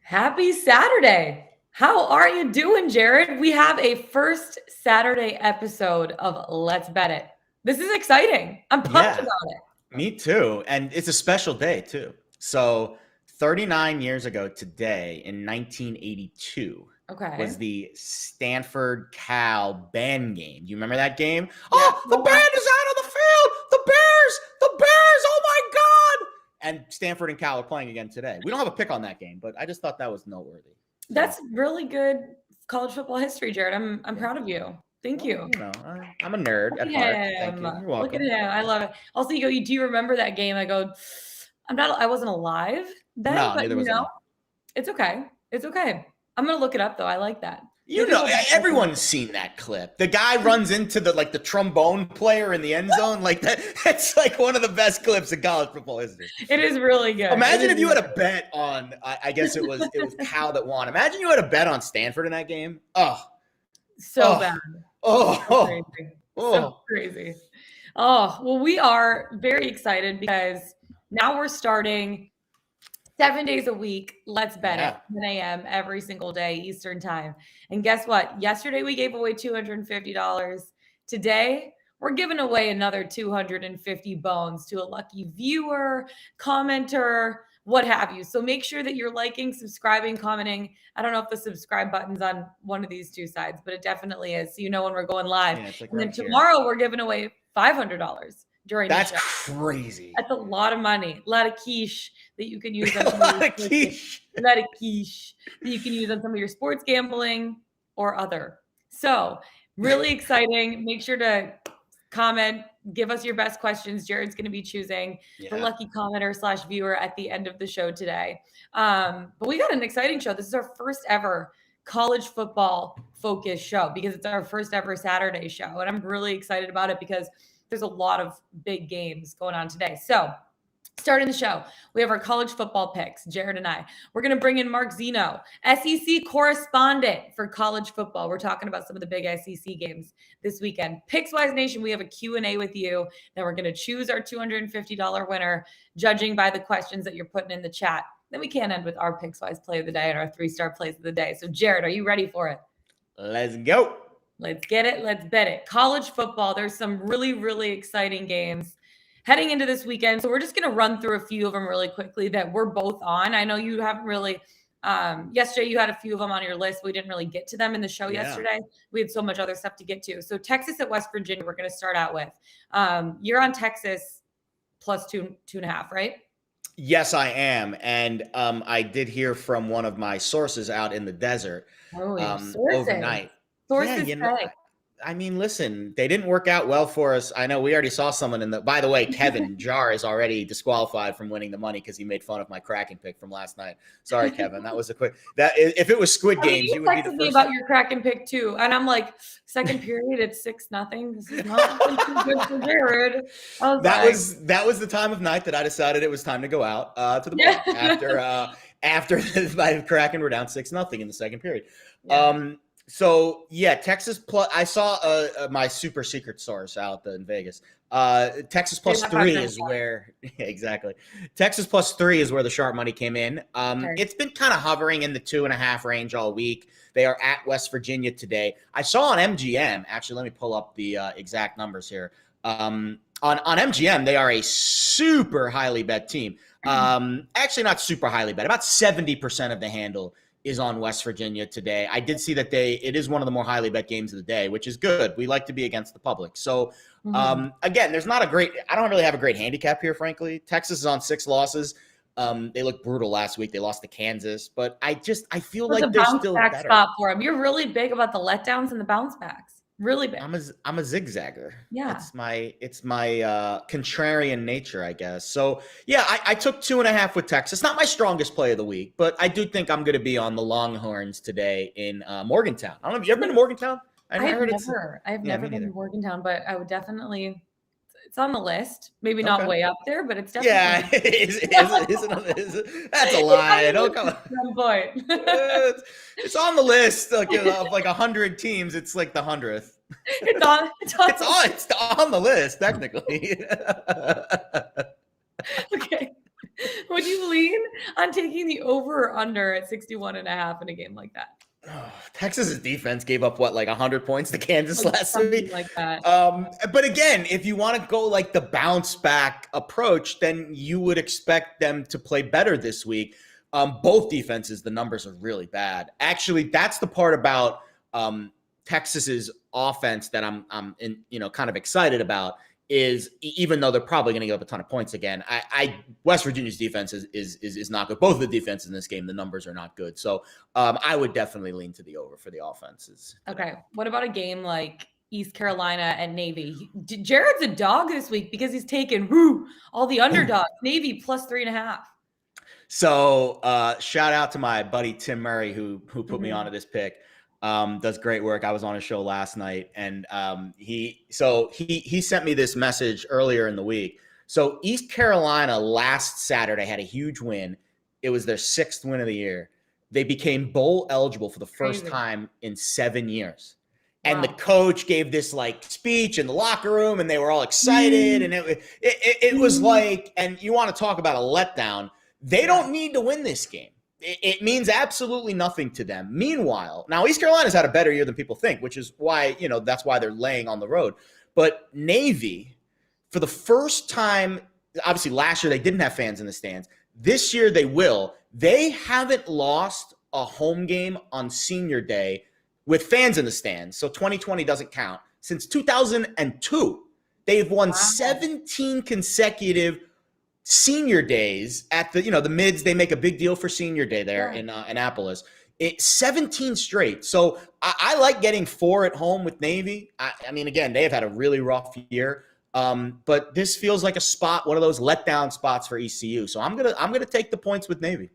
Happy Saturday. How are you doing, Jared? We have a first Saturday episode of Let's Bet It. This is exciting. I'm pumped Yeah, about it. me too. And it's a special day too. So 39 years ago today in 1982 Okay. was the Stanford Cal band game. Do you remember that game? Yeah. Oh, the band is out on the field. The Bears, oh my God. And Stanford and Cal are playing again today. We don't have a pick on that game, but I just thought that was noteworthy. So, That's really good college football history, Jared. I'm yeah. proud of you. Thank Well, you. I'm a nerd Look at at heart. Thank him. you. You're Look at welcome. him. I love it. Also, do you remember that game? I wasn't alive then, No, but neither was I. it's okay. It's okay. I'm gonna look it up though. I like that. You Maybe know, go back and look everyone's seen that clip. The guy runs into the trombone player in the end zone. Like that, that's like one of the best clips in college football history. it is really good. Imagine if you had a bet on. I guess it was Cal that won. Imagine you had a bet on Stanford in that game. Oh, So bad. oh, So oh, crazy. So oh. crazy. Oh, well, we are very excited because now we're starting 7 days a week. Let's bet it. Yeah. 10 a.m. every single day, Eastern time. And guess what? Yesterday we gave away $250. Today we're giving away another 250 bones to a lucky viewer, commenter, what have you. So make sure that you're liking, subscribing, commenting. I don't know if the subscribe button's on one of these two sides, but it definitely is. So you know when we're going live. Yeah, it's like And then right here. tomorrow we're giving away $500 during That's the show. crazy. That's a lot of money, a lot of quiche that you can use on A some of lot your of quiche. a lot of quiche that you can use on some of your sports gambling or other. So really exciting. Make sure to comment, give us your best questions. Jared's going to be choosing the Yeah. lucky commenter / viewer at the end of the show today. But we got an exciting show. This is our first ever college football focused show because it's our first ever Saturday show. And I'm really excited about it because there's a lot of big games going on today. So starting the show, we have our college football picks, Jared and I. We're going to bring in Mark Zinno, SEC correspondent for college football. We're talking about some of the big SEC games this weekend. Pickswise Nation, we have a Q&A with you. Then we're going to choose our $250 winner, judging by the questions that you're putting in the chat. Then we can end with our Pickswise play of the day and our 3-star plays of the day. So Jared, are you ready for it? Let's go. Let's get it. Let's bet it. College football. There's some really, really exciting games heading into this weekend. So we're just going to run through a few of them really quickly that we're both on. I know you haven't really, yesterday you had a few of them on your list. We didn't really get to them in the show yesterday. We had so much other stuff to get to. So Texas at West Virginia, we're going to start out with. You're on Texas plus 2.5, right? Yes, I am. And I did hear from one of my sources out in the desert overnight. Sources say. I mean, listen, they didn't work out well for us. I know we already saw someone by the way, Kevin Jar is already disqualified from winning the money because he made fun of my Kraken pick from last night. Sorry, Kevin. That was if it was Squid Games, you would be the first. Me about your Kraken pick too. And I'm like, second period, it's 6-0. This is not too good for Jared. That was the time of night that I decided it was time to go out to the bar after the Kraken were down 6-0 in the second period. Yeah. So yeah, Texas plus. I saw my super secret source out in Vegas. Texas plus 3 is where exactly. Texas plus 3 is where the sharp money came in. It's been kind of hovering in the 2.5 range all week. They are at West Virginia today. I saw on MGM. Actually, let me pull up the exact numbers here. On MGM, they are a super highly bet team. Actually, not super highly bet. About 70% of the handle is on West Virginia today. I did see that it is one of the more highly bet games of the day, which is good. We like to be against the public. So again, I don't really have a great handicap here, frankly. Texas is on 6 losses. They looked brutal last week. They lost to Kansas, but I feel like they're still better. Spot for them. You're really big about the letdowns and the bounce backs. Really big. I'm a zigzagger. Yeah. It's my contrarian nature, I guess. So yeah, I took 2.5 with Texas. Not my strongest play of the week, but I do think I'm going to be on the Longhorns today in Morgantown. I don't know. Have you ever been to Morgantown? I've never been to Morgantown, but I would definitely. It's on the list. Maybe not way up there, but it's definitely. Yeah, that's a lie. Don't come on. It's on the list of like 100 teams. It's like the 100th. It's on the list technically. Okay. Would you lean on taking the over or under at 61.5 in a game like that? Texas's defense gave up like 100 points to Kansas last week. Like that. But again, if you want to go like the bounce back approach, then you would expect them to play better this week. Both defenses, the numbers are really bad. Actually, that's the part about Texas's offense that I'm kind of excited about. Is even though they're probably going to give up a ton of points again, West Virginia's defense is not good. Both of the defenses in this game, the numbers are not good. So I would definitely lean to the over for the offenses. Okay. What about a game like East Carolina and Navy? Jared's a dog this week because he's taken all the underdogs. Navy plus 3.5. So shout out to my buddy Tim Murray who put me onto this pick. Does great work. I was on a show last night, and he sent me this message earlier in the week. So East Carolina last Saturday had a huge win. It was their 6th win of the year. They became bowl eligible for the first time in 7 years. Wow. And the coach gave this like speech in the locker room, and they were all excited. And it was like, and you want to talk about a letdown. They don't need to win this game. It means absolutely nothing to them. Meanwhile, now East Carolina's had a better year than people think, which is why, that's why they're laying on the road. But Navy, for the first time, obviously last year they didn't have fans in the stands. This year they will. They haven't lost a home game on senior day with fans in the stands. So 2020 doesn't count. Since 2002, they've won 17 consecutive senior days at the mids. They make a big deal for senior day there in Annapolis. It's 17 straight. So I like getting 4 at home with Navy. I mean, again, they have had a really rough year. But this feels like a spot, one of those letdown spots for ECU. So I'm gonna take the points with Navy.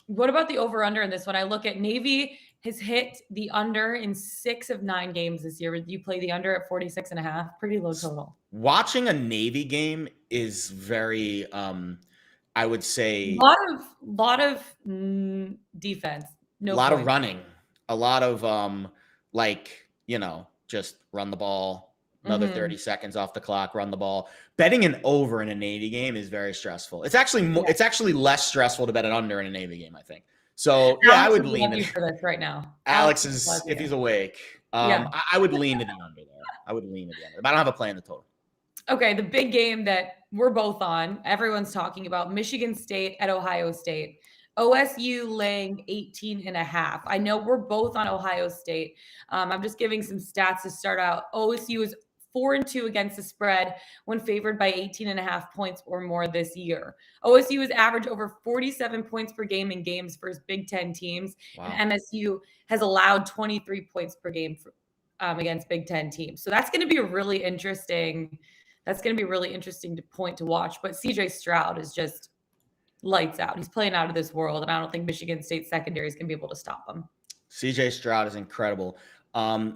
What about the over under in this one? I look at Navy has hit the under in 6 of 9 games this year. You play the under at 46.5, pretty low total. Watching a Navy game is very, I would say, lot of defense, a lot of running, a lot of just run the ball, another 30 seconds off the clock, run the ball. Betting an over in a Navy game is very stressful. It's actually less stressful to bet an under in a Navy game, I think. So Alex, I would lean in for this right now. Alex is, if he's awake, I would lean to the under there. I would lean to the under, but I don't have a play in the total. Okay, the big game that we're both on, everyone's talking about, Michigan State at Ohio State. OSU laying 18.5. I know we're both on Ohio State. I'm just giving some stats to start out. OSU is 4-2 against the spread when favored by 18.5 points or more this year. OSU has averaged over 47 points per game in games versus Big Ten teams. Wow. And MSU has allowed 23 points per game against Big Ten teams. So that's going to be really interesting. That's going to be really interesting to watch. But CJ Stroud is just lights out. He's playing out of this world, and I don't think Michigan State secondary is going to be able to stop him. CJ Stroud is incredible.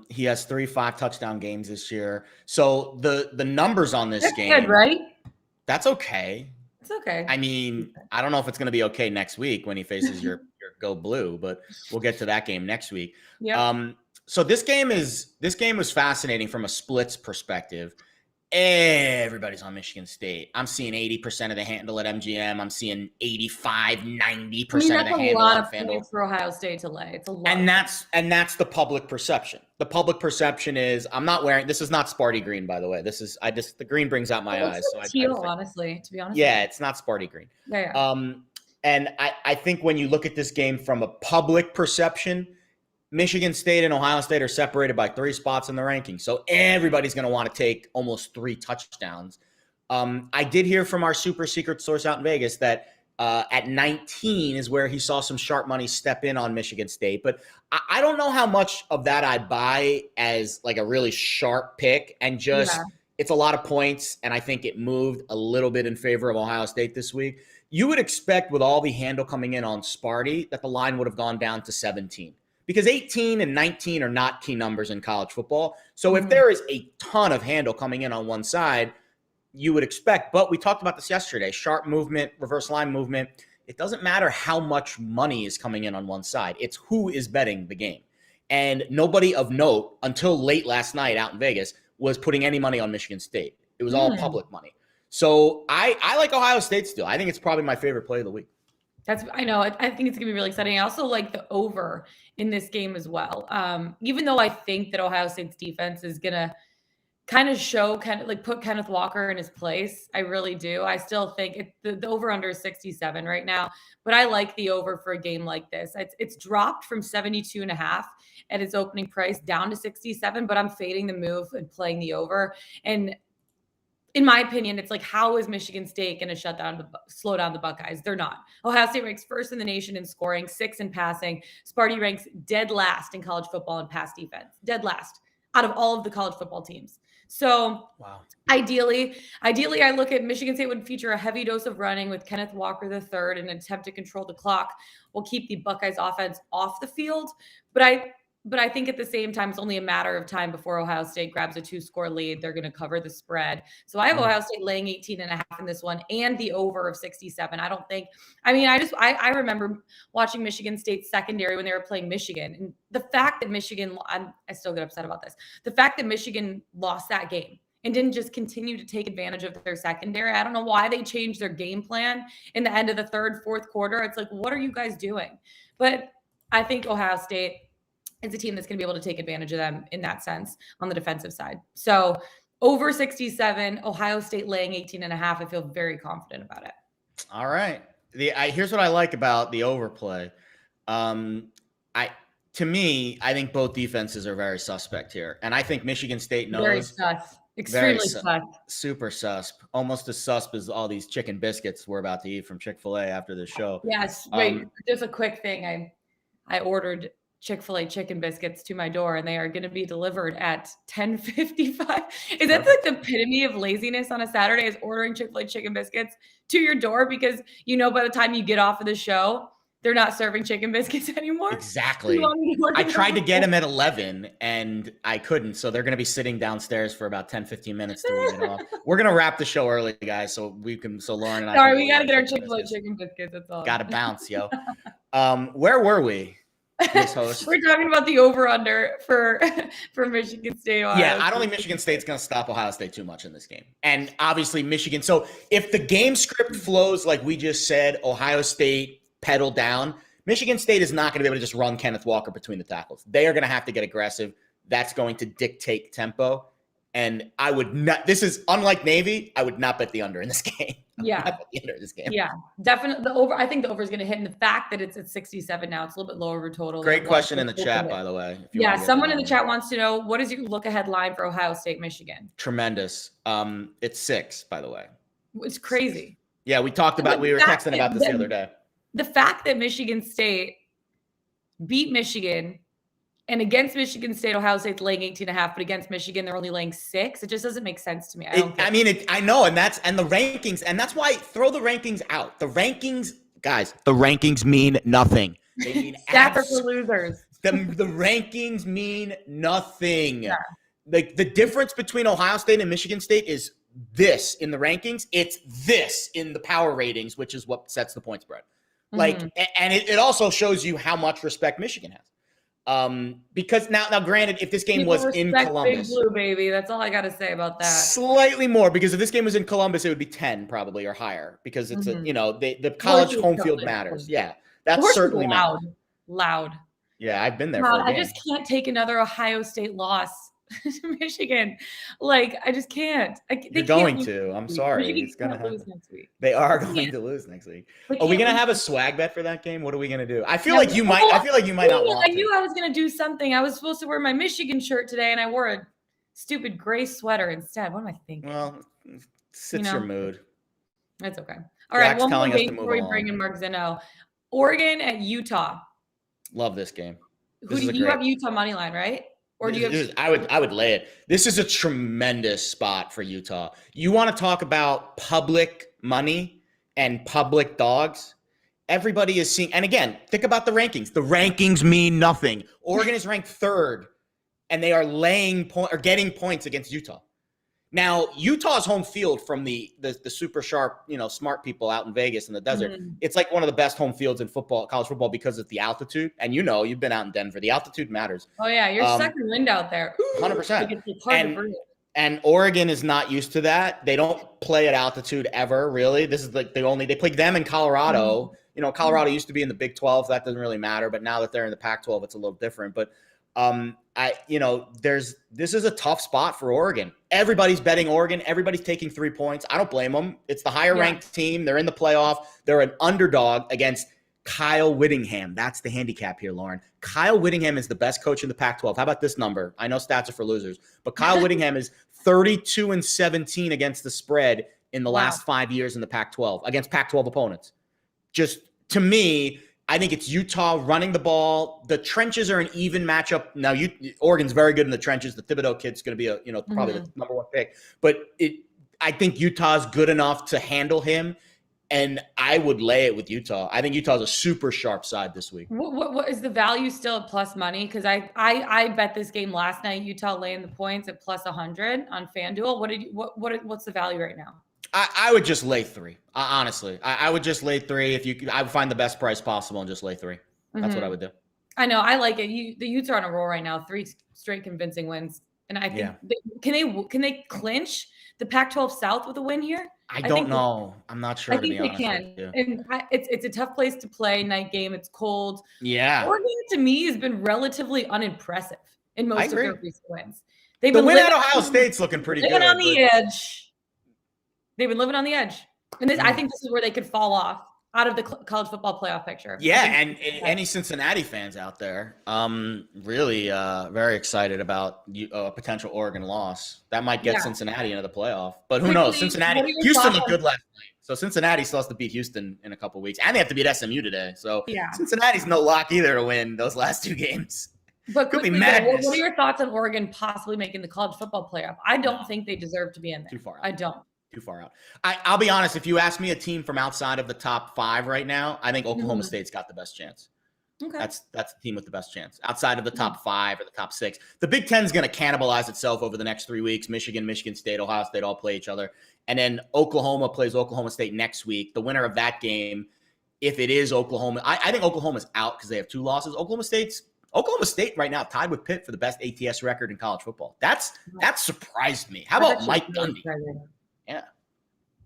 He has 3 5-touchdown games this year. So the numbers on this game, good, right? That's okay. It's okay. I mean, I don't know if it's going to be okay next week when he faces your Go Blue, but we'll get to that game next week. Yeah. So this game was fascinating from a splits perspective. Everybody's on Michigan State. I'm seeing 80% of the handle at MGM. I'm seeing 85, 90% of the handle on FanDuel. That's a lot of points for Ohio State to lay. It's a lot. And that's the public perception. The public perception is I'm not wearing. This is not Sparty green, by the way. This is the green brings out my eyes. So teal, honestly, to be honest. Yeah, it's not Sparty green. Yeah. And I think when you look at this game from a public perception, Michigan State and Ohio State are separated by 3 spots in the rankings. So everybody's going to want to take almost 3 touchdowns. I did hear from our super secret source out in Vegas that at 19 is where he saw some sharp money step in on Michigan State. But I don't know how much of that I'd buy as like a really sharp pick. And just it's a lot of points. And I think it moved a little bit in favor of Ohio State this week. You would expect with all the handle coming in on Sparty that the line would have gone down to 17. Because 18 and 19 are not key numbers in college football. So if there is a ton of handle coming in on one side, you would expect. But we talked about this yesterday. Sharp movement, reverse line movement. It doesn't matter how much money is coming in on one side. It's who is betting the game. And nobody of note until late last night out in Vegas was putting any money on Michigan State. It was all public money. So I like Ohio State still. I think it's probably my favorite play of the week. I know. I think it's gonna be really exciting. I also like the over in this game as well. Even though I think that Ohio State's defense is gonna kind of like put Kenneth Walker in his place. I really do. I still think the over under is 67 right now, but I like the over for a game like this. It's dropped from 72 and a half at its opening price down to 67, but I'm fading the move and playing the over. And in my opinion, it's like, how is Michigan State going to slow down the Buckeyes? They're not. Ohio State ranks first in the nation in scoring, 6th in passing. Sparty ranks dead last in college football in pass defense, dead last out of all of the college football teams. So Wow. Ideally, I look at Michigan State would feature a heavy dose of running with Kenneth Walker III in an attempt to control the clock will keep the Buckeyes offense off the field. But I think at the same time, it's only a matter of time before Ohio State grabs a 2-score lead. They're going to cover the spread. So I have Ohio State laying 18 and a half in this one and the over of 67. I remember watching Michigan State secondary when they were playing Michigan. And the fact that I still get upset about this. The fact that Michigan lost that game and didn't just continue to take advantage of their secondary. I don't know why they changed their game plan in the end of the third, fourth quarter. It's like, what are you guys doing? But I think Ohio State is a team that's going to be able to take advantage of them in that sense on the defensive side. So over 67, Ohio State laying 18 and a half. I feel very confident about it. All right. Here's what I like about the overplay. To me, I think both defenses are very suspect here. And I think Michigan State knows. Very sus. Extremely sus. Super susp. Almost as susp as all these chicken biscuits we're about to eat from Chick-fil-A after this show. Yes. Wait, just a quick thing. I ordered Chick-fil-A chicken biscuits to my door, and they are going to be delivered at 10:55. Is that like the epitome of laziness on a Saturday, is ordering Chick-fil-A chicken biscuits to your door because by the time you get off of the show, they're not serving chicken biscuits anymore? Exactly. I tried to get them at 11 and I couldn't. So they're going to be sitting downstairs for about 10, 15 minutes to leave it off. We're going to wrap the show early, guys. So Lauren and I. Sorry, we got to get our Chick-fil-A chicken biscuits. That's all. Got to bounce, yo. Where were we? Host. We're talking about the over-under for Michigan State. Yeah, I don't think Michigan State's going to stop Ohio State too much in this game. And obviously Michigan. So if the game script flows like we just said, Ohio State pedal down, Michigan State is not going to be able to just run Kenneth Walker between the tackles. They are going to have to get aggressive. That's going to dictate tempo. And I would not, this is unlike Navy, I would not bet the under in this game. Yeah. Yeah, definitely. The over, I think the over is going to hit. And the fact that it's at 67 now, it's a little bit lower over total. Great question in the chat, by the way. Yeah, someone in the chat wants to know, what is your look ahead line for Ohio State, Michigan? Tremendous. It's 6, by the way. It's crazy. Yeah, we were texting about this the other day. The fact that Michigan State beat Michigan, and against Michigan State, Ohio State's laying 18 and a half, but against Michigan, they're only laying 6. It just doesn't make sense to me. I know. And the rankings, and that's why throw the rankings out. The rankings, guys, the rankings mean nothing. They mean for losers. The rankings mean nothing. Yeah. Like the difference between Ohio State and Michigan State is this in the rankings. It's this in the power ratings, which is what sets the point spread. And it also shows you how much respect Michigan has. Because now, granted, if this game was in Columbus, Big Blue, baby, that's all I got to say about that. Slightly more, because if this game was in Columbus, it would be 10 probably or higher, because it's the college home field matters. Yeah, that's certainly loud. Yeah, I've been there. For a game. I just can't take another Ohio State loss to Michigan. Like, I just can't. You're going to. I'm sorry. It's going to happen. Next week. They are going to lose next week. Are we going to have a swag bet for that game? What are we going to do? I feel like you might. I feel like you might not want to. I knew I was going to do something. I was supposed to wear my Michigan shirt today, and I wore a stupid gray sweater instead. What am I thinking? Well, your mood. That's okay. All right. One more game before we bring in Mark Zinno. Oregon at Utah. Love this game. Who do you have? Utah money line, right? Or do you have? I would lay it. This is a tremendous spot for Utah. You want to talk about public money and public dogs? Everybody is seeing. And again, think about the rankings. The rankings mean nothing. Oregon is ranked 3rd, and they are getting points against Utah. Now, Utah's home field from the super sharp, smart people out in Vegas in the desert. Mm-hmm. It's like one of the best home fields in college football, because of the altitude. And you've been out in Denver. The altitude matters. Oh yeah, you're sucking wind out there. 100%. And Oregon is not used to that. They don't play at altitude ever, really. This is like they play them in Colorado. Mm-hmm. Colorado used to be in the Big 12. That doesn't really matter. But now that they're in the Pac-12, it's a little different. But this is a tough spot for Oregon. Everybody's betting Oregon. Everybody's taking 3 points. I don't blame them. It's the higher ranked team. They're in the playoff. They're an underdog against Kyle Whittingham. That's the handicap here, Lauren. Kyle Whittingham is the best coach in the Pac-12. How about this number? I know stats are for losers, but Kyle Whittingham is 32-17 against the spread in the last 5 years in the Pac-12 against Pac-12 opponents. Just to me, I think it's Utah running the ball. The trenches are an even matchup. Now, Oregon's very good in the trenches. The Thibodeau kid's going to be probably the number one pick, but I think Utah's good enough to handle him. And I would lay it with Utah. I think Utah's a super sharp side this week. What is the value still at plus money? Because I bet this game last night, Utah laying the points at plus 100 on FanDuel. What's the value right now? I would just lay 3. Honestly, I would just lay 3 I would find the best price possible and just lay 3. That's what I would do. I know, I like it. The Utes are on a roll right now. 3 straight convincing wins, and I think can they clinch the Pac-12 South with a win here? I don't know. I'm not sure. I think they can. And it's a tough place to play. Night game. It's cold. Yeah. Oregon to me has been relatively unimpressive in most of their recent wins. The win at Ohio State's looking pretty good. On the edge. They've been living on the edge, and I think this is where they could fall off out of the college football playoff picture. Yeah, and any Cincinnati fans out there, really very excited about a potential Oregon loss. That might get Cincinnati into the playoff, but who knows? Houston looked good last night, so Cincinnati still has to beat Houston in a couple weeks, and they have to beat SMU today. So Cincinnati's no lock either to win those last 2 games. But could be madness. What are your thoughts on Oregon possibly making the college football playoff? I don't think they deserve to be in there. Too far out. I don't. Too far out. I'll be honest. If you ask me a team from outside of the top 5 right now, I think Oklahoma State's got the best chance. Okay. That's the team with the best chance outside of the top 5 or the top 6. The Big Ten is going to cannibalize itself over the next 3 weeks. Michigan State, Ohio State all play each other. And then Oklahoma plays Oklahoma State next week. The winner of that game, if it is Oklahoma, I think Oklahoma's out because they have 2 losses. Oklahoma State right now tied with Pitt for the best ATS record in college football. That surprised me. How about Mike Gundy? Yeah.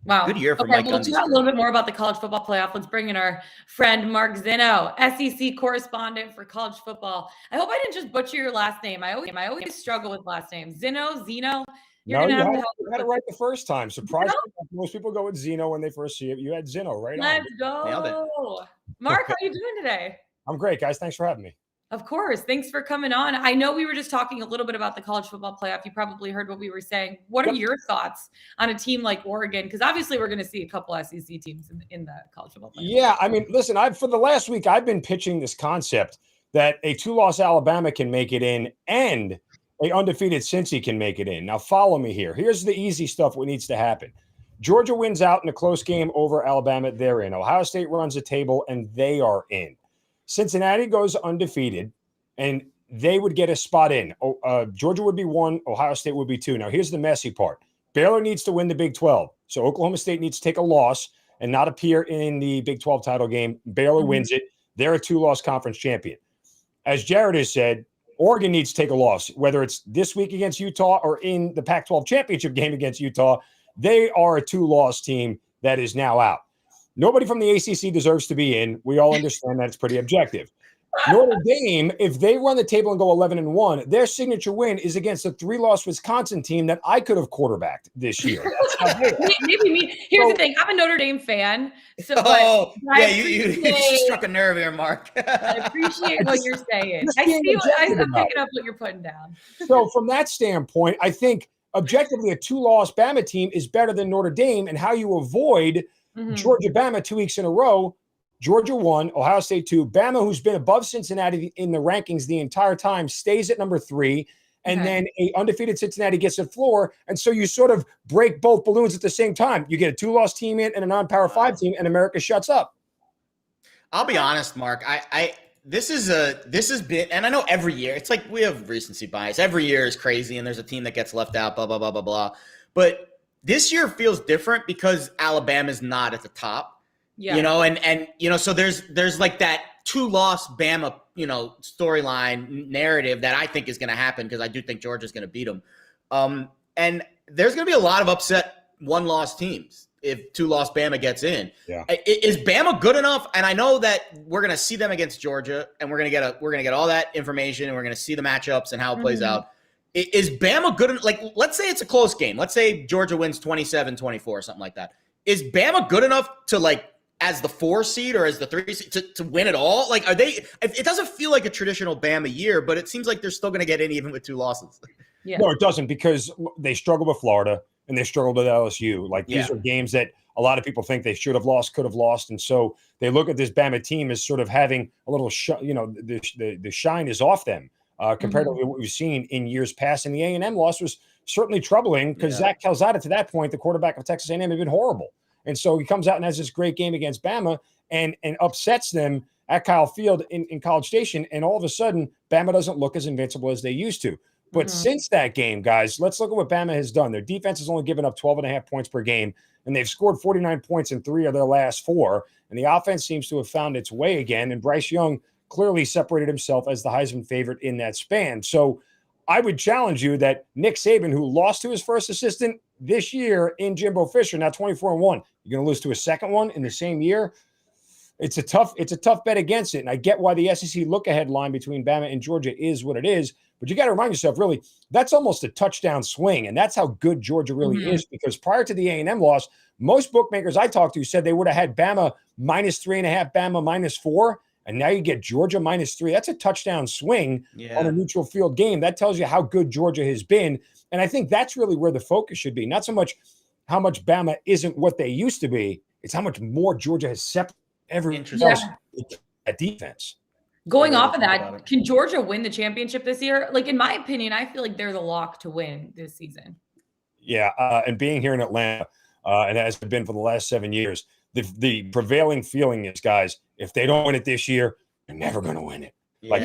Wow. Good year for Mike Gundy. Let's talk a little bit more about the college football playoff. Let's bring in our friend Mark Zinno, SEC correspondent for college football. I hope I didn't just butcher your last name. I always struggle with last names. Zino. You had it right the first time. Surprisingly, most people go with Zinno when they first see it. You had Zinno right on. Let's go. Mark, how are you doing today? I'm great, guys. Thanks for having me. Of course. Thanks for coming on. I know we were just talking a little bit about the college football playoff. You probably heard what we were saying. What are your thoughts on a team like Oregon? Because obviously we're going to see a couple SEC teams in the college football playoff. Yeah, I mean, listen, for the last week, I've been pitching this concept that a 2-loss Alabama can make it in and a undefeated Cincy can make it in. Now, follow me here. Here's the easy stuff what needs to happen. Georgia wins out in a close game over Alabama. They're in. Ohio State runs a table, and they are in. Cincinnati goes undefeated, and they would get a spot in. Georgia would be 1, Ohio State would be 2. Now, here's the messy part. Baylor needs to win the Big 12. So Oklahoma State needs to take a loss and not appear in the Big 12 title game. Baylor wins it. They're a 2-loss conference champion. As Jared has said, Oregon needs to take a loss, whether it's this week against Utah or in the Pac-12 championship game against Utah. They are a 2-loss team that is now out. Nobody from the ACC deserves to be in. We all understand that it's pretty objective. Notre Dame, if they run the table and go 11-1, their signature win is against a 3-loss Wisconsin team that I could have quarterbacked this year. Maybe me. Here's the thing. I'm a Notre Dame fan. So, you struck a nerve here, Mark. I appreciate what you're saying. I'm picking up what you're putting down. So from that standpoint, I think objectively a 2-loss Bama team is better than Notre Dame, and how you avoid Georgia, Bama 2 weeks in a row. Georgia 1, Ohio State 2. Bama, who's been above Cincinnati in the rankings the entire time, stays at number 3. And then a undefeated Cincinnati gets a floor. And so you sort of break both balloons at the same time. You get a 2-loss team in and a non-power 5 team, and America shuts up. I'll be honest, Mark. This has been, and I know every year, it's like we have recency bias. Every year is crazy, and there's a team that gets left out, blah, blah, blah, blah, blah. But this year feels different because Alabama's not at the top. Yeah. So there's like that 2-loss Bama, storyline narrative that I think is going to happen because I do think Georgia's going to beat them. And there's going to be a lot of upset 1-loss teams. if two-loss Bama gets in. Yeah. Is Bama good enough? And I know that we're going to see them against Georgia, and we're going to get all that information, and we're going to see the matchups and how it plays out. Is Bama good? Like, let's say it's a close game. Let's say Georgia wins 27-24 or something like that. Is Bama good enough to, like, as the 4 seed or as the 3 seed to win it all? Like, are they? It doesn't feel like a traditional Bama year, but it seems like they're still going to get in even with 2 losses. Yeah. No, it doesn't, because they struggled with Florida and they struggled with LSU. Like, these are games that a lot of people think they should have lost, could have lost, and so they look at this Bama team as sort of having a little, the shine is off them. Compared to what we've seen in years past. And the A&M loss was certainly troubling because Zach Calzada, to that point, the quarterback of Texas A&M, had been horrible. And so he comes out and has this great game against Bama and upsets them at Kyle Field in College Station. And all of a sudden, Bama doesn't look as invincible as they used to. But since that game, guys, let's look at what Bama has done. Their defense has only given up 12.5 points per game, and they've scored 49 points in 3 of their last 4. And the offense seems to have found its way again. And Bryce Young clearly separated himself as the Heisman favorite in that span. So I would challenge you that Nick Saban, who lost to his first assistant this year in Jimbo Fisher, now 24-1, you're going to lose to a second one in the same year. It's a tough bet against it. And I get why the SEC look-ahead line between Bama and Georgia is what it is. But you got to remind yourself, really, that's almost a touchdown swing. And that's how good Georgia really is, because prior to the A&M loss, most bookmakers I talked to said they would have had Bama -3.5, Bama -4. And now you get Georgia -3. That's a touchdown swing on a neutral field game. That tells you how good Georgia has been. And I think that's really where the focus should be. Not so much how much Bama isn't what they used to be. It's how much more Georgia has separated everyone else at defense. Going off of that, can Georgia win the championship this year? Like, in my opinion, I feel like they're the lock to win this season. Yeah, and being here in Atlanta, and as it's been for the last 7 years, the prevailing feeling is, guys, if they don't win it this year, they're never going to win it. Like,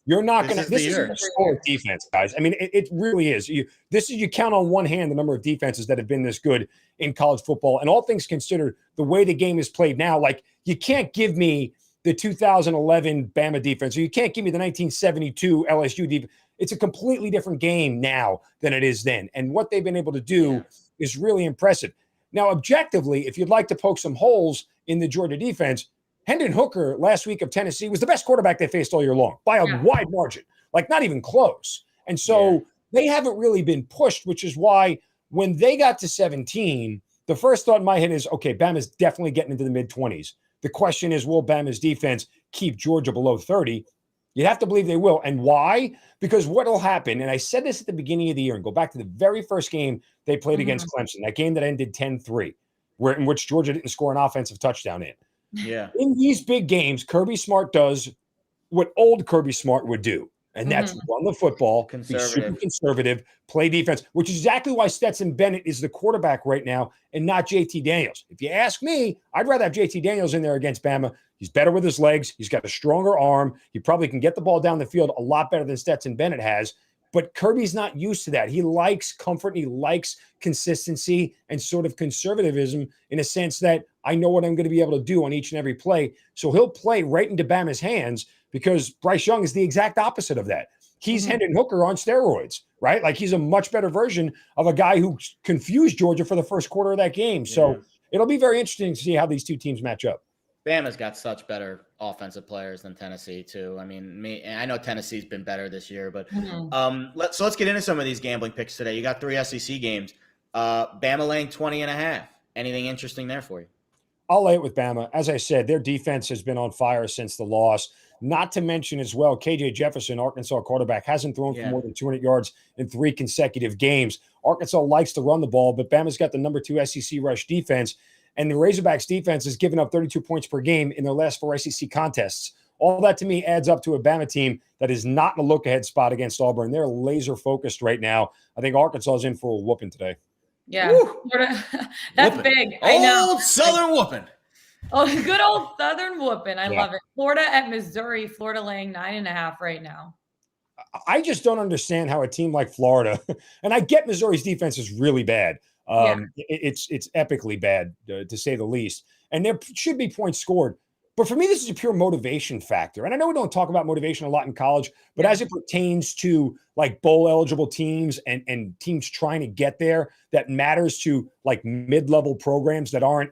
you're not going to. This is a score defense, guys. I mean, it really is. You count on one hand the number of defenses that have been this good in college football. And all things considered, the way the game is played now, like, you can't give me the 2011 Bama defense, or you can't give me the 1972 LSU defense. It's a completely different game now than it is then. And what they've been able to do is really impressive. Now, objectively, if you'd like to poke some holes in the Georgia defense, Hendon Hooker last week of Tennessee was the best quarterback they faced all year long by a wide margin, like not even close. And so they haven't really been pushed, which is why when they got to 17, the first thought in my head is, okay, Bama's definitely getting into the mid-20s. The question is, will Bama's defense keep Georgia below 30? You'd have to believe they will. And why? Because what will happen, and I said this at the beginning of the year, and go back to the very first game they played against Clemson, that game that ended 10-3, in which Georgia didn't score an offensive touchdown in. Yeah. In these big games, Kirby Smart does what old Kirby Smart would do, and that's run the football, be super conservative, play defense, which is exactly why Stetson Bennett is the quarterback right now and not JT Daniels. If you ask me, I'd rather have JT Daniels in there against Bama. He's better with his legs. He's got a stronger arm. He probably can get the ball down the field a lot better than Stetson Bennett has. But Kirby's not used to that. He likes comfort. He likes consistency and sort of conservatism in a sense that I know what I'm going to be able to do on each and every play. So he'll play right into Bama's hands because Bryce Young is the exact opposite of that. He's Hendon Hooker on steroids, right? Like, he's a much better version of a guy who confused Georgia for the first quarter of that game. So it'll be very interesting to see how these two teams match up. Bama's got such better offensive players than Tennessee too. I mean, I know Tennessee's been better this year, but let's get into some of these gambling picks today. You got 3 SEC games. Bama laying 20.5. Anything interesting there for you? I'll lay it with Bama. As I said, their defense has been on fire since the loss. Not to mention as well, KJ Jefferson, Arkansas quarterback, hasn't thrown for more than 200 yards in 3 consecutive games. Arkansas likes to run the ball, but Bama's got the number 2 SEC rush defense. And the Razorbacks defense has given up 32 points per game in their last 4 SEC contests. All that to me adds up to a Bama team that is not in a look-ahead spot against Auburn. They're laser-focused right now. I think Arkansas is in for a whooping today. Yeah. That's whooping. Big. I know. Old Southern whooping. Oh, good old Southern whooping. I love it. Florida at Missouri. Florida laying 9.5 right now. I just don't understand how a team like Florida, and I get Missouri's defense is really bad. It's epically bad, to say the least. And there should be points scored. But for me, this is a pure motivation factor. And I know we don't talk about motivation a lot in college, but as it pertains to like bowl eligible teams and teams trying to get there, that matters to like mid-level programs that aren't,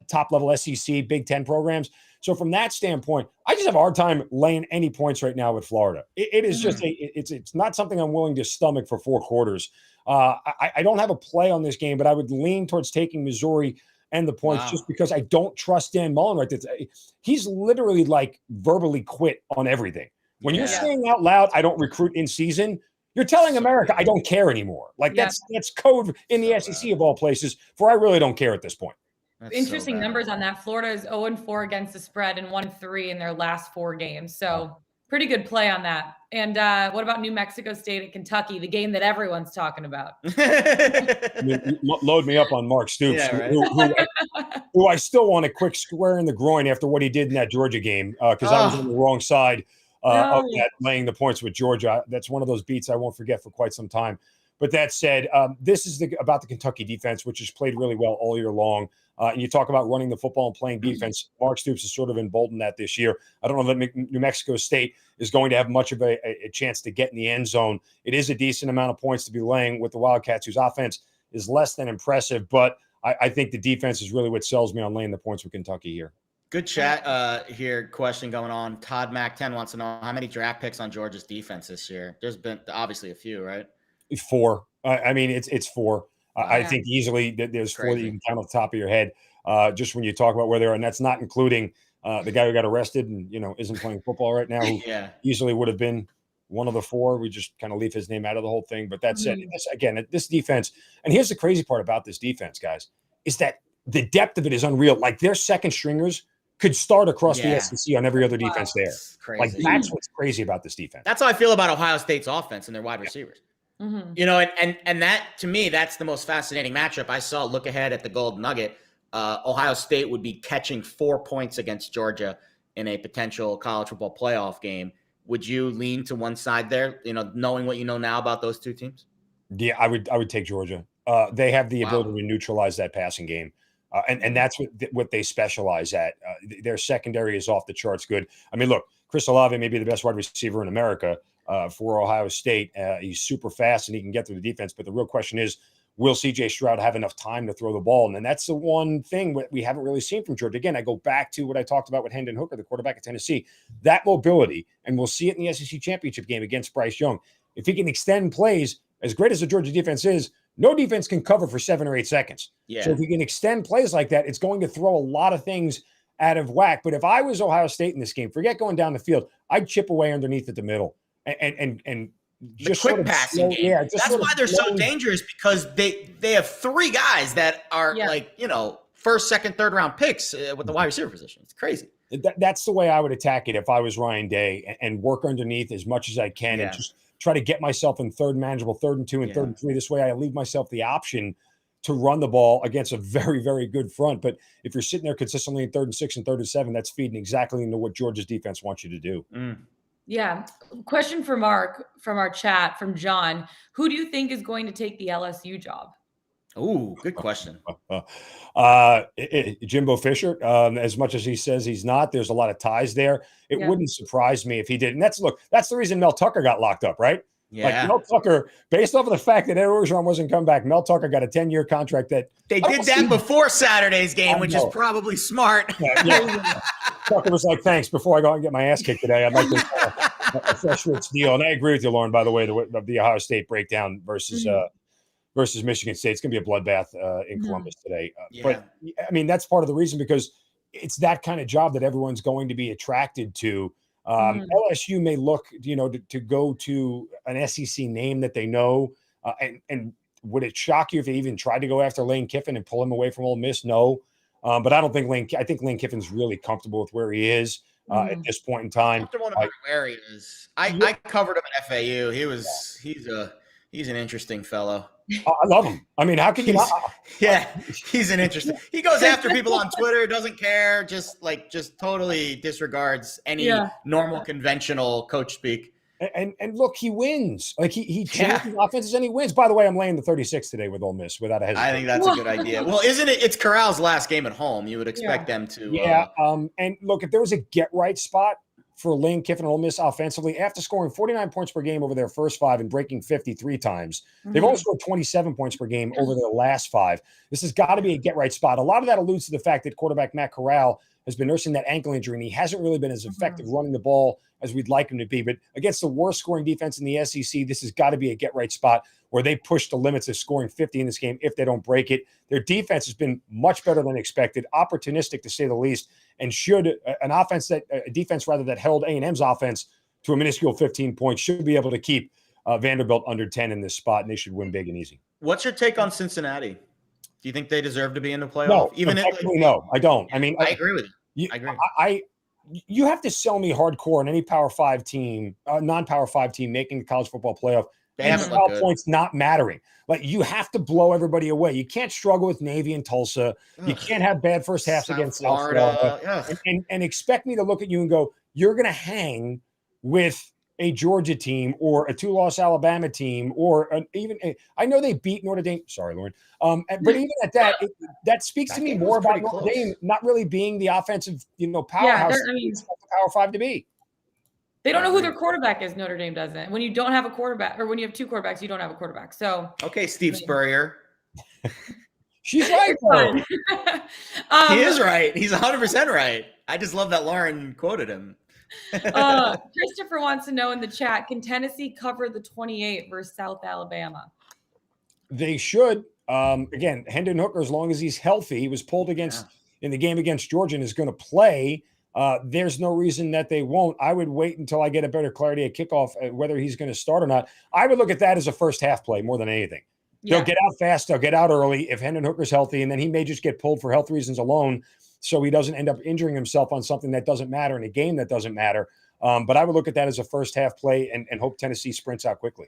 top level SEC, Big Ten programs. So from that standpoint, I just have a hard time laying any points right now with Florida. It is just it's not something I'm willing to stomach for 4 quarters. I don't have a play on this game, but I would lean towards taking Missouri and the points just because I don't trust Dan Mullen right there. He's literally like verbally quit on everything. When you're saying out loud, I don't recruit in season, you're telling America I don't care anymore. Like that's code in the SEC of all places for I really don't care at this point. That's interesting numbers on that. Florida is 0-4 against the spread and 1-3 in their last 4 games. So pretty good play on that. And what about New Mexico State and Kentucky, the game that everyone's talking about? Load me up on Mark Stoops, who I still want a quick square in the groin after what he did in that Georgia game because I was on the wrong side of that, laying the points with Georgia. That's one of those beats I won't forget for quite some time. But that said, this is about the Kentucky defense, which has played really well all year long. And you talk about running the football and playing defense. Mark Stoops has sort of emboldened that this year. I don't know that New Mexico State is going to have much of a chance to get in the end zone. It is a decent amount of points to be laying with the Wildcats, whose offense is less than impressive. But I think the defense is really what sells me on laying the points with Kentucky here. Good chat here. Question going on. Todd Mac 10 wants to know how many draft picks on Georgia's defense this year. There's been obviously a few, right? 4. I mean, it's 4. I think easily there's 4 that you can count on the top of your head. Just when you talk about where they are, and that's not including the guy who got arrested and isn't playing football right now, who easily would have been one of the 4. We just kind of leave his name out of the whole thing. But that's it. This defense, and here's the crazy part about this defense, guys, is that the depth of it is unreal. Like their second stringers could start across the SEC on every other defense there. Like that's what's crazy about this defense. That's how I feel about Ohio State's offense and their wide receivers. And that to me, that's the most fascinating matchup. I saw look ahead at the Gold Nugget. Ohio State would be catching 4 points against Georgia in a potential college football playoff game. Would you lean to one side there, knowing what you know now about those 2 teams? Yeah, I would take Georgia. They have the ability to neutralize that passing game. And that's what they specialize at. Their secondary is off the charts good. I mean, look, Chris Olave may be the best wide receiver in America for Ohio State. He's super fast and he can get through the defense. But the real question is, will C.J. Stroud have enough time to throw the ball? And that's the one thing we haven't really seen from Georgia. Again, I go back to what I talked about with Hendon Hooker, the quarterback at Tennessee. That mobility, and we'll see it in the SEC championship game against Bryce Young. If he can extend plays, as great as the Georgia defense is, no defense can cover for 7 or 8 seconds. Yeah. So if you can extend plays like that, it's going to throw a lot of things out of whack. But if I was Ohio State in this game, forget going down the field, I'd chip away underneath at the middle and just the quick passing game. Yeah, that's why they're so dangerous, because they have 3 guys that are first, second, third round picks with the wide receiver position. It's crazy. That's the way I would attack it if I was Ryan Day, and work underneath as much as I can and just try to get myself in third manageable, 3rd and 2 and 3rd and 3. This way I leave myself the option to run the ball against a very, very good front. But if you're sitting there consistently in 3rd and 6 and 3rd and 7, that's feeding exactly into what Georgia's defense wants you to do. Yeah. Question for Mark from our chat from John. Who do you think is going to take the LSU job? Oh, good question. Jimbo Fisher, as much as he says he's not, there's a lot of ties there. It wouldn't surprise me if he did. And that's the reason Mel Tucker got locked up, right? Yeah. Like Mel Tucker, based off of the fact that Ed Orgeron wasn't coming back, Mel Tucker got a 10-year contract that they did that before Saturday's game, which is probably smart. Tucker was like, thanks. Before I go out and get my ass kicked today, I'd like to a fresh rich deal. And I agree with you, Lauren, by the way, the Ohio State breakdown versus Michigan State. It's going to be a bloodbath in Columbus today. But I mean, that's part of the reason, because it's that kind of job that everyone's going to be attracted to. LSU may look, to go to an SEC name that they know. And would it shock you if they even tried to go after Lane Kiffin and pull him away from Ole Miss? No. But I don't think I think Lane Kiffin's really comfortable with where he is at this point in time. Comfortable no matter where he is. I covered him at FAU. He's an interesting fellow. I love him. I mean, how can you not? Yeah, he's an interesting. He goes after people on Twitter, doesn't care, just totally disregards any normal conventional coach speak. And look, he wins. Like he changes offenses and he wins. By the way, I'm laying the 36 today with Ole Miss without a hesitation. I think that's a good idea. Well, isn't it? It's Corral's last game at home. You would expect them to. Yeah. And look, if there was a get right spot for Lane Kiffin and Ole Miss offensively, after scoring 49 points per game over their first 5 and breaking 53 times, they've only scored 27 points per game over their last 5. This has got to be a get right spot. A lot of that alludes to the fact that quarterback Matt Corral has been nursing that ankle injury, and he hasn't really been as effective running the ball as we'd like him to be. But against the worst scoring defense in the SEC, this has got to be a get-right spot where they push the limits of scoring 50 in this game if they don't break it. Their defense has been much better than expected, opportunistic to say the least, and should a defense that held A&M's offense to a minuscule 15 points should be able to keep Vanderbilt under 10 in this spot, and they should win big and easy. What's your take on Cincinnati? Do you think they deserve to be in the playoff? No, I don't. I mean, I agree with you. I agree. You have to sell me hardcore on any Power 5 team, non-Power 5 team making the college football playoff. They haven't looked good. Points not mattering. Like, you have to blow everybody away. You can't struggle with Navy and Tulsa. You can't have bad first halves against South Florida. And expect me to look at you and go, you're going to hang with a Georgia team or a 2-loss Alabama team or I know they beat Notre Dame. Sorry, Lauren. But even at that, that speaks to me more about Notre Dame not really being the offensive, powerhouse. It's the Power 5 to be. They don't know who their quarterback is. Notre Dame doesn't. When you don't have a quarterback, or when you have 2 quarterbacks, you don't have a quarterback. So okay, Steve Spurrier. She's right. He is right. He's 100% right. I just love that Lauren quoted him. Christopher wants to know in the chat, can Tennessee cover the 28 versus South Alabama? They should. Again, Hendon Hooker, as long as he's healthy, he was pulled against in the game against Georgia and is going to play. There's no reason that they won't. I would wait until I get a better clarity at kickoff, whether he's going to start or not. I would look at that as a first half play more than anything. They'll get out fast. They'll get out early if Hendon Hooker's healthy, and then he may just get pulled for health reasons alone, so he doesn't end up injuring himself on something that doesn't matter in a game that doesn't matter. But I would look at that as a first half play and hope Tennessee sprints out quickly.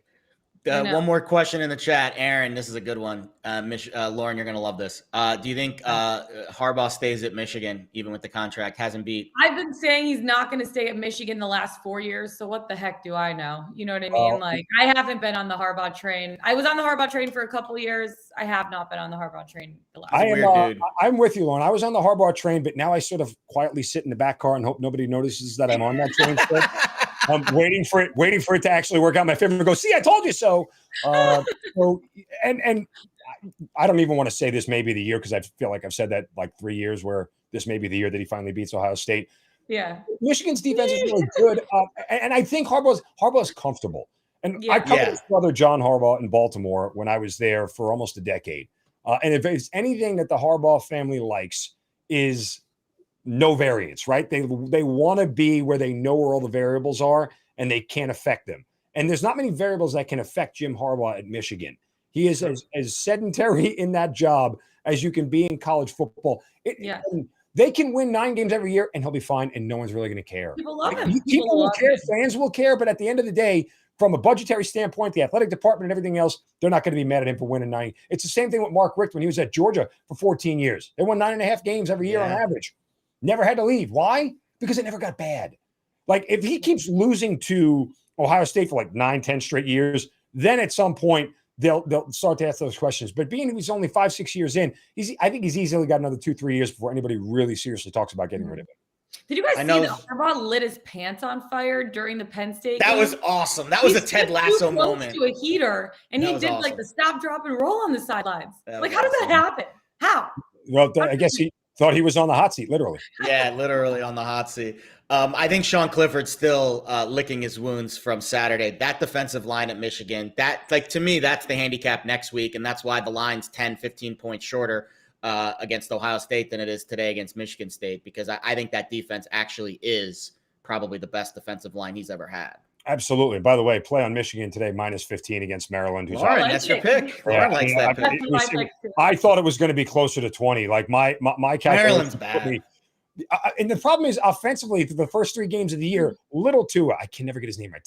One more question in the chat. Aaron, this is a good one. Lauren, you're going to love this. Do you think Harbaugh stays at Michigan, even with the contract? Hasn't beat. I've been saying he's not going to stay at Michigan the last 4 years. So what the heck do I know? You know what I mean? I haven't been on the Harbaugh train. I was on the Harbaugh train for a couple of years. I have not been on the Harbaugh train the last dude. I'm with you, Lauren. I was on the Harbaugh train, but now I sort of quietly sit in the back car and hope nobody notices that I'm on that train. I'm waiting for it to actually work out my favor and go, see, I told you so. And I don't even want to say this may be the year, because I feel like I've said that like 3 years, where this may be the year that he finally beats Ohio State. Yeah. Michigan's defense is really good. And I think Harbaugh's comfortable. And I covered his brother John Harbaugh in Baltimore when I was there for almost a decade. And if it's anything that the Harbaugh family likes, is no variance, right? They want to be where they know where all the variables are and they can't affect them. And there's not many variables that can affect Jim Harbaugh at Michigan. He is as sedentary in that job as you can be in college football. They can win 9 games every year and he'll be fine, and no one's really going to care. People love him. People will care. Fans will care. But at the end of the day, from a budgetary standpoint, the athletic department and everything else, they're not going to be mad at him for winning 9. It's the same thing with Mark Richt when he was at Georgia for 14 years. They won 9.5 games every year on average. Never had to leave. Why? Because it never got bad. Like, if he keeps losing to Ohio State for like 9, 10 straight years, then at some point they'll start to ask those questions. But being he's only 5-6 years in, I think he's easily got another 2-3 years before anybody really seriously talks about getting rid of him. Did you guys see that Harbaugh lit his pants on fire during the Penn State game? That was awesome. That was a Ted Lasso moment. To a heater, and he did like the stop, drop, and roll on the sidelines. Like, how does that happen? How? Well, I guess he thought he was on the hot seat, literally. Yeah, literally on the hot seat. I think Sean Clifford's still licking his wounds from Saturday. That defensive line at Michigan, to me, that's the handicap next week, and that's why the line's 10, 15 points shorter against Ohio State than it is today against Michigan State, because I think that defense actually is probably the best defensive line he's ever had. Absolutely. By the way, play on Michigan today, -15 against Maryland. Lauren, that's your pick. Lauren likes that pick. I thought it was going to be closer to 20. Like my Maryland's bad. And the problem is, offensively, for the first 3 games of the year, Little Tua, I can never get his name right.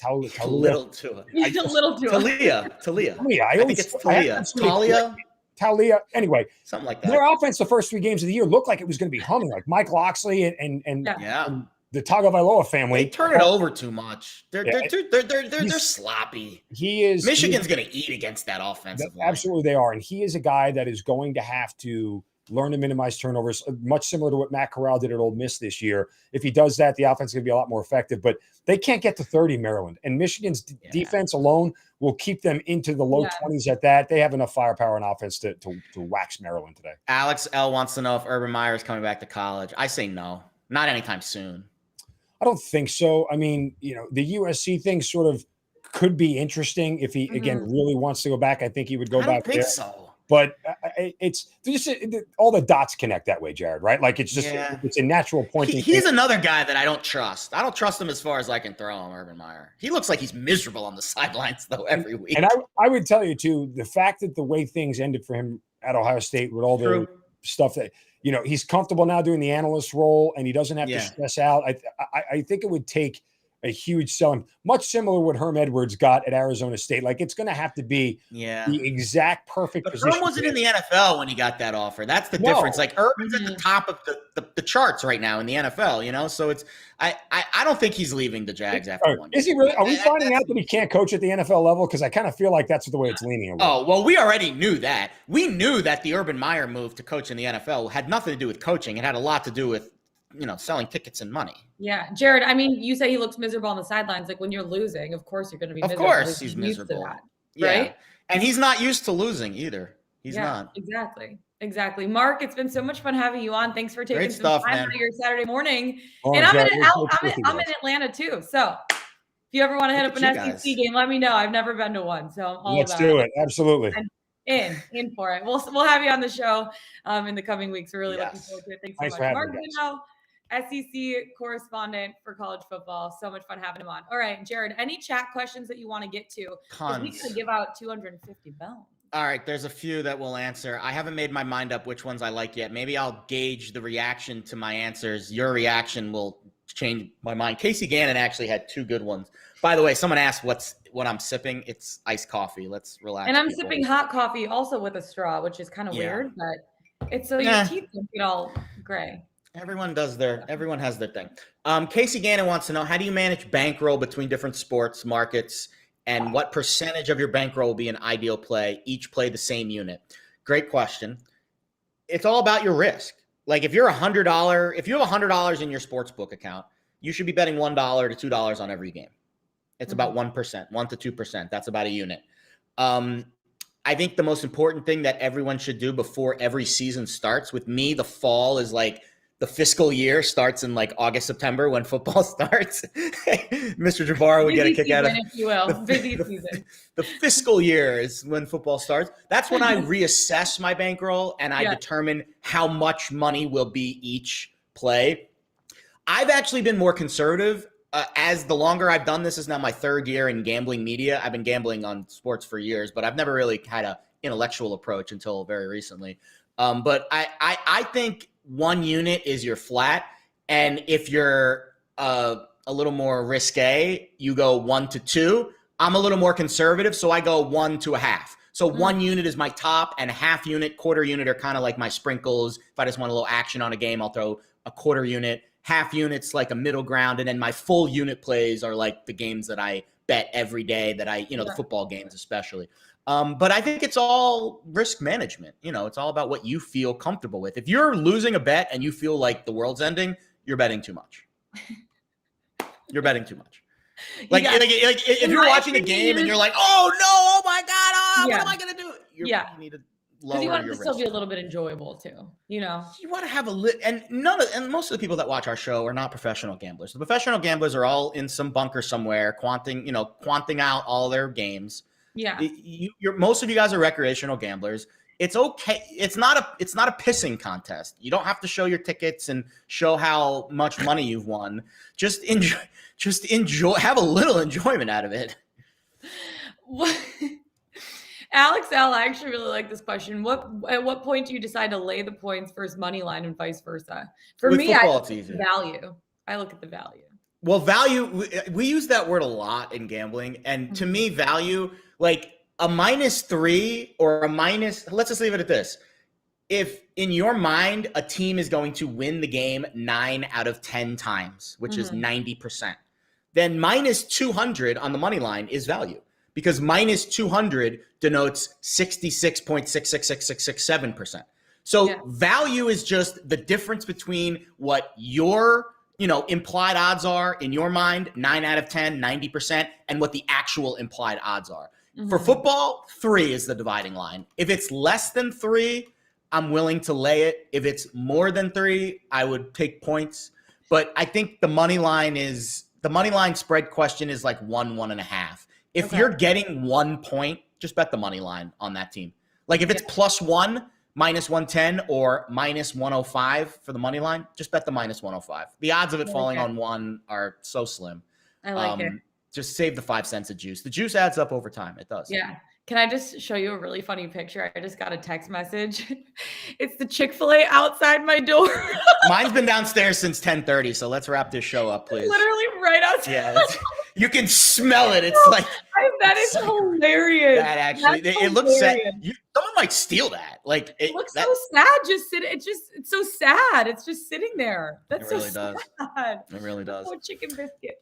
Little Tua. Talia. I think it's Talia. Talia. Anyway, something like that. Their offense the first 3 games of the year looked like it was going to be humming, like Mike Loxley and the Tagovailoa family. They turn it over too much. They're He's- sloppy. He is Michigan's going to eat against that offensive line. Absolutely, they are, and he is a guy that is going to have to learn to minimize turnovers, much similar to what Matt Corral did at Ole Miss this year. If he does that, the offense is going to be a lot more effective. But they can't get to 30, Maryland, and Michigan's defense alone will keep them into the low 20s at that. They have enough firepower on offense to wax Maryland today. Alex L wants to know if Urban Meyer is coming back to college. I say no, not anytime soon. I don't think so. I mean, the USC thing sort of could be interesting if he, again, really wants to go back. I think he would go back there. I don't think so. But it's just all the dots connect that way, Jared, right? Like it's just it's a natural pointing. He's another guy that I don't trust. I don't trust him as far as I can throw him, Urban Meyer. He looks like he's miserable on the sidelines, though, every week. And I would tell you, too, the fact that the way things ended for him at Ohio State with all the stuff that, he's comfortable now doing the analyst role and he doesn't have to stress out. I think it would take a huge selling, much similar to what Herm Edwards got at Arizona State. Like it's going to have to be the exact perfect position. Herm wasn't in the NFL when he got that offer. That's the difference. Like Urban's at the top of the charts right now in the NFL, so it's I don't think he's leaving the Jags after 1 year. Is he really? Are we finding out that he can't coach at the NFL level? Because I kind of feel like that's the way it's leaning a little. Oh, well, we already knew that. We knew that the Urban Meyer move to coach in the NFL had nothing to do with coaching. It had a lot to do with selling tickets and money. Yeah. Jared, I mean, you say he looks miserable on the sidelines. Like when you're losing, of course you're going to be miserable. Of course he's miserable. That, right? And he's not used to losing either. He's not. Exactly. Mark, it's been so much fun having you on. Thanks for taking some time out of your Saturday morning. And I'm in Atlanta too. So if you ever want to hit up an SEC game, let me know. I've never been to one. So I'm all Let's do it. Absolutely. In for it. We'll have you on the show in the coming weeks. We're really looking forward to it. Thanks so much. Mark Zinno, SEC correspondent for college football. So much fun having him on. All right, Jared, any chat questions that you want to get to? Tons. We can give out 250 bones. All right, there's a few that we'll answer. I haven't made my mind up which ones I like yet. Maybe I'll gauge the reaction to my answers. Your reaction will change my mind. Casey Gannon actually had two good ones. By the way, someone asked what I'm sipping. It's iced coffee. Let's relax. And I'm sipping hot coffee also with a straw, which is kind of weird, but it's so your teeth don't get all gray. Everyone has their thing. Casey Gannon wants to know, how do you manage bankroll between different sports markets, and what percentage of your bankroll will be an ideal play? Each play the same unit. Great question. It's all about your risk. Like if you're $100, if you have $100 in your sportsbook account, you should be betting $1 to $2 on every game. It's about 1%, 1 to 2%. That's about a unit. I think the most important thing that everyone should do before every season starts, with me, the fall is like the fiscal year starts in like August, September when football starts. Mr. Jabbar would get a kick out of it. If you will. Busy season. The fiscal year is when football starts. That's when I reassess my bankroll and I determine how much money will be each play. I've actually been more conservative. As the longer I've done this, is now my third year in gambling media. I've been gambling on sports for years, but I've never really had an intellectual approach until very recently. But I think one unit is your flat. And if you're a little more risque, you go 1 to 2. I'm a little more conservative, so I go 1 to a half. So 1 unit is my top, and a half unit, quarter unit are kind of like my sprinkles. If I just want a little action on a game, I'll throw a quarter unit. Half units like a middle ground, and then my full unit plays are like the games that I bet every day that the football games especially. But I think it's all risk management. It's all about what you feel comfortable with. If you're losing a bet and you feel like the world's ending, you're betting too much. You're betting too much. Like if you're watching a game and you're like, oh no, oh my God, what am I going to do? You need to because you want it to still be a little bit enjoyable too, You want to have and most of the people that watch our show are not professional gamblers. The professional gamblers are all in some bunker somewhere, quanting out all their games. Yeah. Most of you guys are recreational gamblers. It's okay. It's not a pissing contest. You don't have to show your tickets and show how much money you've won. Just enjoy, have a little enjoyment out of it. What? Alex L, I actually really like this question. At what point do you decide to lay the points versus money line and vice versa? For me, I look at the value. I look at the value. Well, value, we use that word a lot in gambling. And to me, value, like a -3 or a minus, let's just leave it at this. if in your mind a team is going to win the game 9 out of 10 times, which is 90%, then minus 200 on the money line is value, because minus 200 denotes 66.666667%. So value is just the difference between what your implied odds are in your mind, 9 out of 10, 90%, and what the actual implied odds are. For football, 3 is the dividing line. If it's less than 3, I'm willing to lay it. If it's more than 3, I would take points. But I think the money line spread question is like 1.5. If you're getting 1 point, just bet the money line on that team. Like if it's +1, minus 110, or minus 105 for the money line, just bet the minus 105. The odds of it falling on 1 are so slim. I like it. Just save the 5 cents of juice. The juice adds up over time. It does. Yeah. Can I just show you a really funny picture? I just got a text message. It's the Chick-fil-A outside my door. Mine's been downstairs since 10:30, so let's wrap this show up, please. Literally right outside. Yeah, you can smell it. It's like that is hilarious. That actually, it looks sad. Someone might steal that. Like it looks so sad. It's so sad. It's just sitting there. That's really so does. sad. It really does. Oh, chicken biscuit.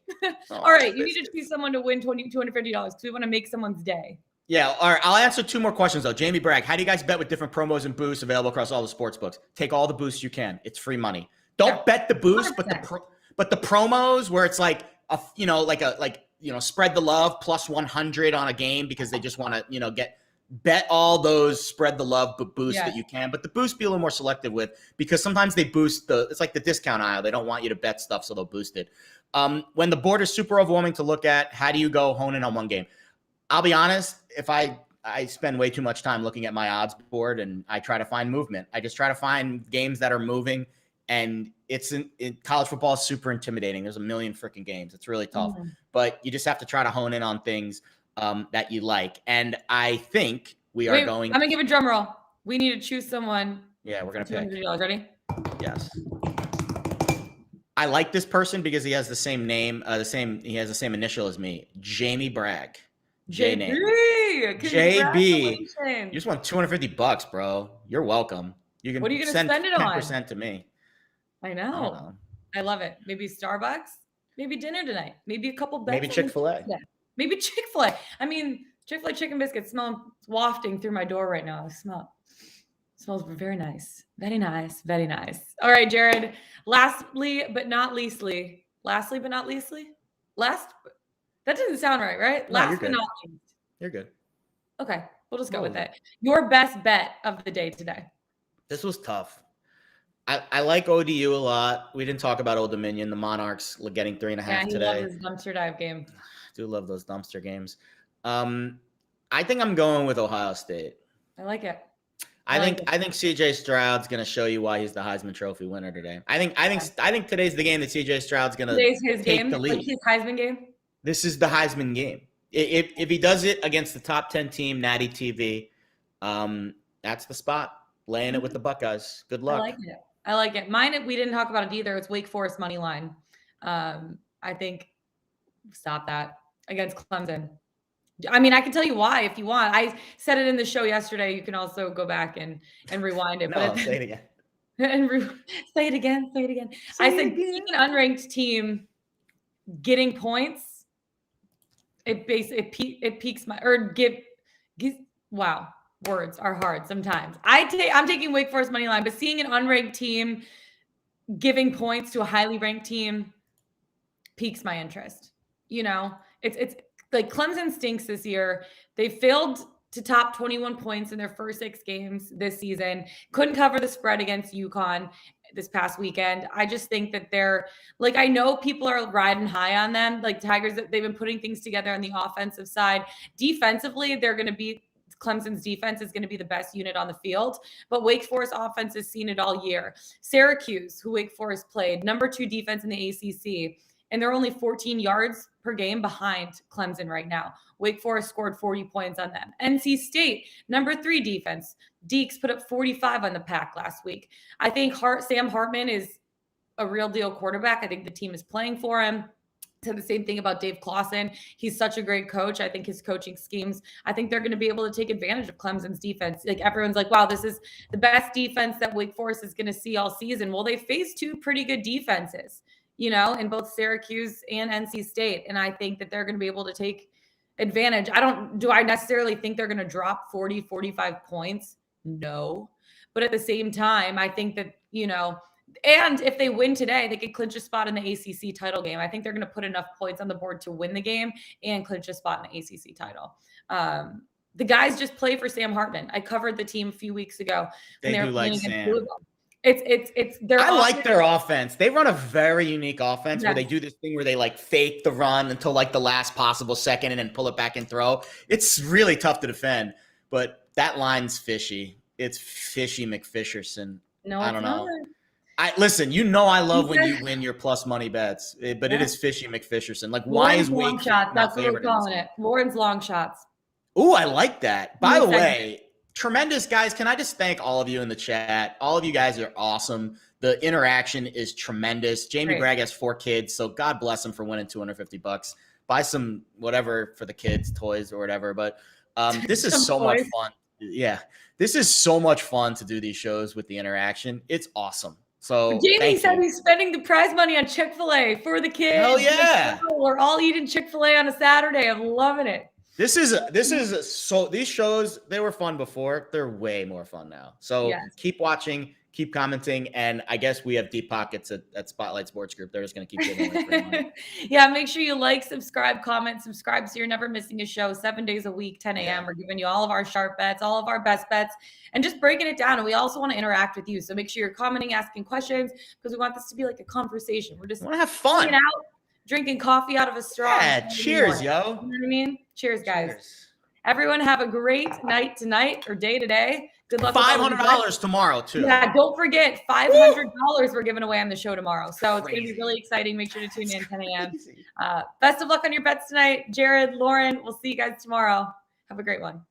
All right, you need to choose someone to win $250 because we want to make someone's day. Yeah, all right. I'll answer 2 more questions, though. Jamie Bragg, how do you guys bet with different promos and boosts available across all the sports books? Take all the boosts you can. It's free money. Don't bet the boost, but the promos where it's like spread the love plus 100 on a game because they just want to bet all those spread the love boosts that you can. But the boost be a little more selective with, because sometimes they boost it's like the discount aisle. They don't want you to bet stuff, so they'll boost it. When the board is super overwhelming to look at, how do you go hone in on one game? I'll be honest, if I spend way too much time looking at my odds board and I try to find movement. I just try to find games that are moving, and college football is super intimidating. There's a million freaking games. It's really tough, but you just have to try to hone in on things that you like. And I think I'm going to give a drum roll. We need to choose someone. Yeah, we're going to pick. $200. Ready? Yes. I like this person because he has the same name, he has the same initial as me, Jamie Bragg. JB, you just won $250, bro. You're welcome. What are you going to send spend it on? 10% to me. I know. I love it. Maybe Starbucks. Maybe dinner tonight. Maybe a couple bets. Maybe Chick-fil-A. Maybe Chick-fil-A. I mean, Chick-fil-A chicken biscuits wafting through my door right now. It smells very nice. Very nice. Very nice. All right, Jared. Lastly, but not leastly. That doesn't sound right? No, Last but not least. You're good. Okay, we'll just go with it. Your best bet of the day today. This was tough. I like ODU a lot. We didn't talk about Old Dominion. The Monarchs getting 3.5 today. Yeah, he loves his dumpster dive game. I do love those dumpster games. I think I'm going with Ohio State. I like it. I think CJ Stroud's going to show you why he's the Heisman Trophy winner today. I think today's the game that CJ Stroud's going to take the lead. Like his Heisman game. This is the Heisman game. If he does it against the top 10 team, Natty TV, that's the spot. Laying it with the Buckeyes. Good luck. I like it. Mine, we didn't talk about it either. It's Wake Forest money line. I think stop that against Clemson. I mean, I can tell you why if you want. I said it in the show yesterday. You can also go back and rewind it. No, say it again. Say it again. I said being an unranked team getting points. It peaks my wow, words are hard sometimes. I'm taking Wake Forest money line, but seeing an unranked team giving points to a highly ranked team piques my interest. It's like Clemson stinks this year. They failed to top 21 points in their first 6 games this season. Couldn't cover the spread against UConn this past weekend. I just think that they're like, I know people are riding high on them, like Tigers, that they've been putting things together on the offensive side. Defensively, Clemson's defense is going to be the best unit on the field, but Wake Forest offense has seen it all year. Syracuse, who Wake Forest played, number 2 defense in the ACC, and they're only 14 yards per game behind Clemson right now. Wake Forest scored 40 points on them. NC State, number 3 defense. Deeks put up 45 on the Pack last week. I think Sam Hartman is a real deal quarterback. I think the team is playing for him. said the same thing about Dave Clawson. He's such a great coach. I think his coaching schemes, I think they're going to be able to take advantage of Clemson's defense. Like everyone's like, wow, this is the best defense that Wake Forest is going to see all season. Well, they faced two pretty good defenses, you know, in both Syracuse and NC State. And I think that they're going to be able to take advantage. Do I necessarily think they're going to drop 40, 45 points? No. But at the same time, I think that, you know, and if they win today, they could clinch a spot in the ACC title game. I think they're going to put enough points on the board to win the game and clinch a spot in the ACC title. The guys just play for Sam Hartman. I covered the team a few weeks ago. They do like Sam. I like their offense. They run a very unique offense where they do this thing where they like fake the run until like the last possible second and then pull it back and throw. It's really tough to defend, but that line's fishy. It's fishy McFisherson. No, I don't know. Listen, you know I love when you win your plus money bets, but it is fishy McFisherson. Like, why is Wake shots? That's what we're calling it. Lauren's long shots. Ooh, I like that. By the way, tremendous guys. Can I just thank all of you in the chat? All of you guys are awesome. The interaction is tremendous. Jamie Bragg has 4 kids, so God bless him for winning $250. Buy some whatever for the kids, toys or whatever. But this is so much fun. Yeah, this is so much fun to do these shows with the interaction. It's awesome. So Jamie said he's spending the prize money on Chick-fil-A for the kids. Hell yeah. We're all eating Chick-fil-A on a Saturday. I'm loving it. These shows, they were fun before. They're way more fun now. So keep watching, keep commenting, and I guess we have deep pockets at Spotlight Sports Group. They're just going to keep giving away free money. Yeah, make sure you like, subscribe, comment, subscribe so you're never missing a show. 7 days a week, 10 a.m. We're giving you all of our sharp bets, all of our best bets, and just breaking it down. And we also want to interact with you. So make sure you're commenting, asking questions, because we want this to be like a conversation. We're just want to have fun. Hanging out, drinking coffee out of a straw. Yeah, cheers, yo. You know what I mean? Cheers, guys. Cheers. Everyone have a great night tonight or day today. Good luck. $500 tomorrow, too. Yeah, don't forget, $500 we're giving away on the show tomorrow. So it's going to be really exciting. Make sure to tune in 10 a.m. Best of luck on your bets tonight. Jared, Lauren, we'll see you guys tomorrow. Have a great one.